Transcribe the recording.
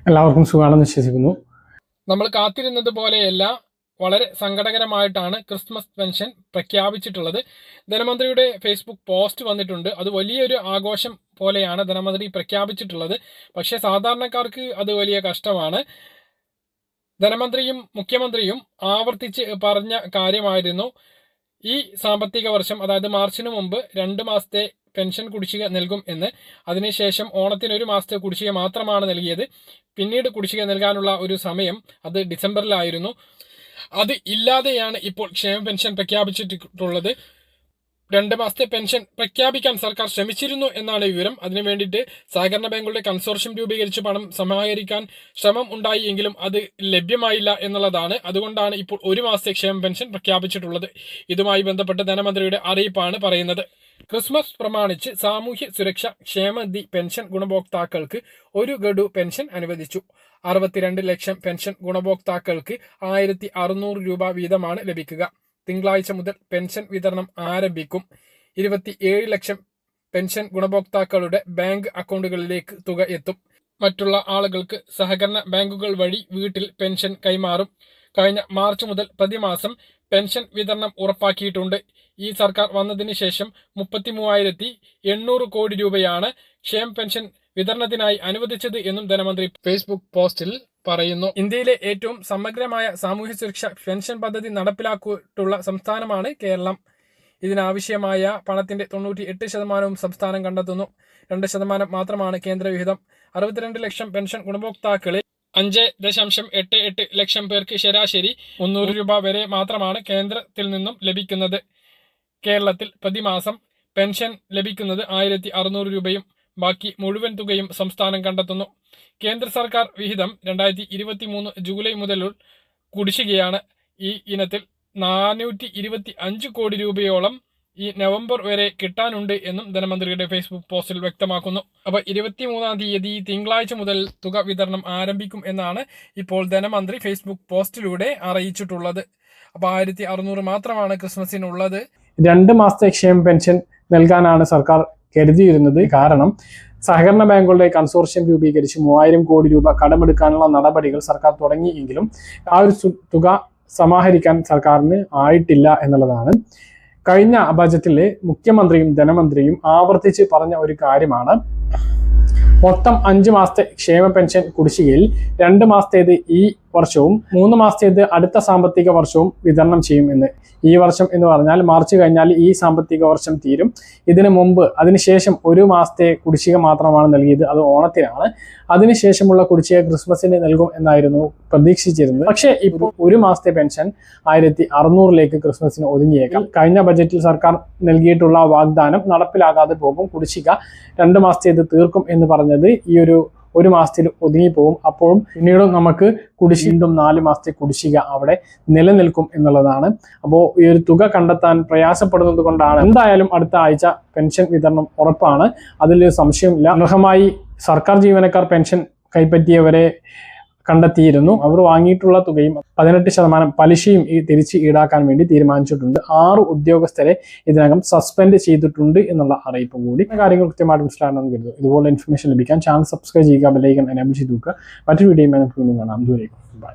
എല്ലാവർക്കും സുഖമാണെന്ന് വിശ്വസിക്കുന്നു. നമ്മൾ കാത്തിരുന്നത് പോലെയല്ല, വളരെ സങ്കടകരമായിട്ടാണ് ക്രിസ്മസ് പെൻഷൻ പ്രഖ്യാപിച്ചിട്ടുള്ളത്. ധനമന്ത്രിയുടെ ഫേസ്ബുക്ക് പോസ്റ്റ് വന്നിട്ടുണ്ട്. അത് വലിയൊരു ആഘോഷം പോലെയാണ് ധനമന്ത്രി പ്രഖ്യാപിച്ചിട്ടുള്ളത്. പക്ഷേ സാധാരണക്കാർക്ക് അത് വലിയ കഷ്ടമാണ്. ധനമന്ത്രിയും മുഖ്യമന്ത്രിയും ആവർത്തിച്ച് പറഞ്ഞ കാര്യമായിരുന്നു, ഈ സാമ്പത്തിക വർഷം അതായത് മാർച്ചിന് മുമ്പ് 2 മാസത്തെ പെൻഷൻ കുടിശ്ശിക നൽകും എന്ന്. അതിനുശേഷം ഓണത്തിന് 1 മാസത്തെ കുടിശ്ശിക മാത്രമാണ് നൽകിയത്. പിന്നീട് കുടിശ്ശിക നൽകാനുള്ള ഒരു സമയം അത് ഡിസംബറിലായിരുന്നു. അത് ഇല്ലാതെയാണ് ഇപ്പോൾ ക്ഷേമ പെൻഷൻ പ്രഖ്യാപിച്ചിട്ടുള്ളത്. 2 മാസത്തെ പെൻഷൻ പ്രഖ്യാപിക്കാൻ സർക്കാർ ശ്രമിച്ചിരുന്നു എന്നാണ് വിവരം. അതിനു വേണ്ടിയിട്ട് സഹകരണ ബാങ്കുകളുടെ കൺസോർഷ്യം രൂപീകരിച്ച് പണം സമാഹരിക്കാൻ ശ്രമം ഉണ്ടായി, എങ്കിലും അത് ലഭ്യമായില്ല എന്നുള്ളതാണ്. അതുകൊണ്ടാണ് ഇപ്പോൾ 1 മാസത്തെ ക്ഷേമ പെൻഷൻ പ്രഖ്യാപിച്ചിട്ടുള്ളത്. ഇതുമായി ബന്ധപ്പെട്ട് ധനമന്ത്രിയുടെ അറിയിപ്പാണ് പറയുന്നത്. ക്രിസ്മസ് പ്രമാണിച്ച് സാമൂഹ്യ സുരക്ഷ ക്ഷേമനിധി പെൻഷൻ ഗുണഭോക്താക്കൾക്ക് 1 ഗഡു പെൻഷൻ അനുവദിച്ചു. 62 ലക്ഷം പെൻഷൻ ഗുണഭോക്താക്കൾക്ക് 1600 രൂപ വീതമാണ് ലഭിക്കുക. തിങ്കളാഴ്ച മുതൽ പെൻഷൻ വിതരണം ആരംഭിക്കും. 27 ലക്ഷം പെൻഷൻ ഗുണഭോക്താക്കളുടെ ബാങ്ക് അക്കൗണ്ടുകളിലേക്ക് തുക എത്തും. മറ്റുള്ള ആളുകൾക്ക് സഹകരണ ബാങ്കുകൾ വഴി വീട്ടിൽ പെൻഷൻ കൈമാറും. കഴിഞ്ഞ മാർച്ച് മുതൽ പ്രതിമാസം പെൻഷൻ വിതരണം ഉറപ്പാക്കിയിട്ടുണ്ട്. ഈ സർക്കാർ വന്നതിന് ശേഷം 33,800 കോടി രൂപയാണ് ക്ഷേമ പെൻഷൻ വിതരണത്തിനായി അനുവദിച്ചത് എന്നും ധനമന്ത്രി ഫേസ്ബുക്ക് പോസ്റ്റിൽ പറയുന്നു. ഇന്ത്യയിലെ ഏറ്റവും സമഗ്രമായ സാമൂഹ്യ സുരക്ഷ പെൻഷൻ പദ്ധതി നടപ്പിലാക്കിയിട്ടുള്ള സംസ്ഥാനമാണ് കേരളം. ഇതിനാവശ്യമായ പണത്തിന്റെ 98% സംസ്ഥാനം കണ്ടെത്തുന്നു. 2% മാത്രമാണ് കേന്ദ്രവിഹിതം. 62 ലക്ഷം പെൻഷൻ ഗുണഭോക്താക്കളിൽ 5.88 ലക്ഷം പേർക്ക് ശരാശരി 300 രൂപ വരെ മാത്രമാണ് കേന്ദ്രത്തിൽ നിന്നും ലഭിക്കുന്നത്. കേരളത്തിൽ പ്രതിമാസം പെൻഷൻ ലഭിക്കുന്നത് 1600 രൂപയും ബാക്കി മുഴുവൻ തുകയും സംസ്ഥാനം കണ്ടെത്തുന്നു. കേന്ദ്ര സർക്കാർ വിഹിതം 2023 ജൂലൈ മുതൽ കുടിശ്ശികയാണ്. ഈ ഇനത്തിൽ 425 കോടി രൂപയോളം ഈ നവംബർ വരെ കിട്ടാനുണ്ട് എന്നും ധനമന്ത്രിയുടെ ഫേസ്ബുക്ക് പോസ്റ്റിൽ വ്യക്തമാക്കുന്നു. അപ്പോൾ 23-ാം തീയതി തിങ്കളാഴ്ച മുതൽ തുക വിതരണം ആരംഭിക്കും എന്നാണ് ഇപ്പോൾ ധനമന്ത്രി ഫേസ്ബുക്ക് പോസ്റ്റിലൂടെ അറിയിച്ചിട്ടുള്ളത്. അപ്പോൾ 1600 മാത്രമാണ് ക്രിസ്മസിനുള്ളത്. 2 മാസത്തെ ക്ഷേമ പെൻഷൻ നൽകാനാണ് സർക്കാർ കരുതിയിരുന്നത്. കാരണം സഹകരണ ബാങ്കുകളുടെ കൺസോർഷ്യം രൂപീകരിച്ച് 3000 കോടി രൂപ കടമെടുക്കാനുള്ള നടപടികൾ സർക്കാർ തുടങ്ങിയെങ്കിലും ആ ഒരു തുക സമാഹരിക്കാൻ സർക്കാരിന് ആയിട്ടില്ല എന്നുള്ളതാണ്. കഴിഞ്ഞ ബജറ്റിലെ മുഖ്യമന്ത്രിയും ധനമന്ത്രിയും ആവർത്തിച്ച് പറഞ്ഞ ഒരു കാര്യമാണ്, മൊത്തം 5 മാസത്തെ ക്ഷേമ പെൻഷൻ കുടിശ്ശികയിൽ 2 മാസത്തേത് ഈ വർഷവും 3 മാസത്തേത് അടുത്ത സാമ്പത്തിക വർഷവും വിതരണം ചെയ്യും എന്ന്. ഈ വർഷം എന്ന് പറഞ്ഞാൽ മാർച്ച് കഴിഞ്ഞാൽ ഈ സാമ്പത്തിക വർഷം തീരും. ഇതിനു മുമ്പ് അതിനുശേഷം 1 മാസത്തെ കുടിശ്ശിക മാത്രമാണ് നൽകിയത്. അത് ഓണത്തിനാണ്. അതിനുശേഷമുള്ള കുടിശ്ശിക ക്രിസ്മസിന് നൽകും എന്നായിരുന്നു പ്രതീക്ഷിച്ചിരുന്നത്. പക്ഷേ ഇപ്പോൾ 1 മാസത്തെ പെൻഷൻ 1600 ക്രിസ്മസിന് ഒതുങ്ങിയേക്കാം. കഴിഞ്ഞ ബജറ്റിൽ സർക്കാർ നൽകിയിട്ടുള്ള വാഗ്ദാനം നടപ്പിലാകാതെ പോകും. കുടിശ്ശിക 2 മാസത്തേത് തീർക്കും എന്ന് പറഞ്ഞത് ഈ 1 മാസത്തിൽ ഒതുങ്ങിപ്പോകും. അപ്പോഴും പിന്നീടും നമുക്ക് വീണ്ടും 4 മാസത്തെ കുടിശ്ശിക അവിടെ നിലനിൽക്കും എന്നുള്ളതാണ്. അപ്പോൾ ഈ ഒരു തുക കണ്ടെത്താൻ പ്രയാസപ്പെടുന്നത് കൊണ്ടാണ്. എന്തായാലും അടുത്ത ആഴ്ച പെൻഷൻ വിതരണം ഉറപ്പാണ്, അതിൽ സംശയമില്ല. അർഹമായി സർക്കാർ ജീവനക്കാർ പെൻഷൻ കൈപ്പറ്റിയവരെ കണ്ടെത്തിയിരുന്നു. അവർ വാങ്ങിയിട്ടുള്ള തുകയും 18% പലിശയും തിരിച്ച് ഈടാക്കാൻ വേണ്ടി തീരുമാനിച്ചിട്ടുണ്ട്. 6 ഉദ്യോഗസ്ഥരെ ഇതിനകം സസ്പെൻഡ് ചെയ്തിട്ടുണ്ട് എന്നുള്ള അറിയിപ്പ് കൂടി. കാര്യങ്ങൾ കൃത്യമായിട്ട് മനസ്സിലാണെന്ന് കരുതുന്നു. ഇതുപോലെ ഇൻഫർമേഷൻ ലഭിക്കാൻ ചാനൽ സബ്സ്ക്രൈബ് ചെയ്യുക, ബെൽ ഐക്കൺ എനേബിൾ ചെയ്ത് വെക്കുക. മറ്റൊരു വീഡിയോയുമായി നമുക്ക് വീണ്ടും കാണാം. ദൂരേക്കും ബൈ.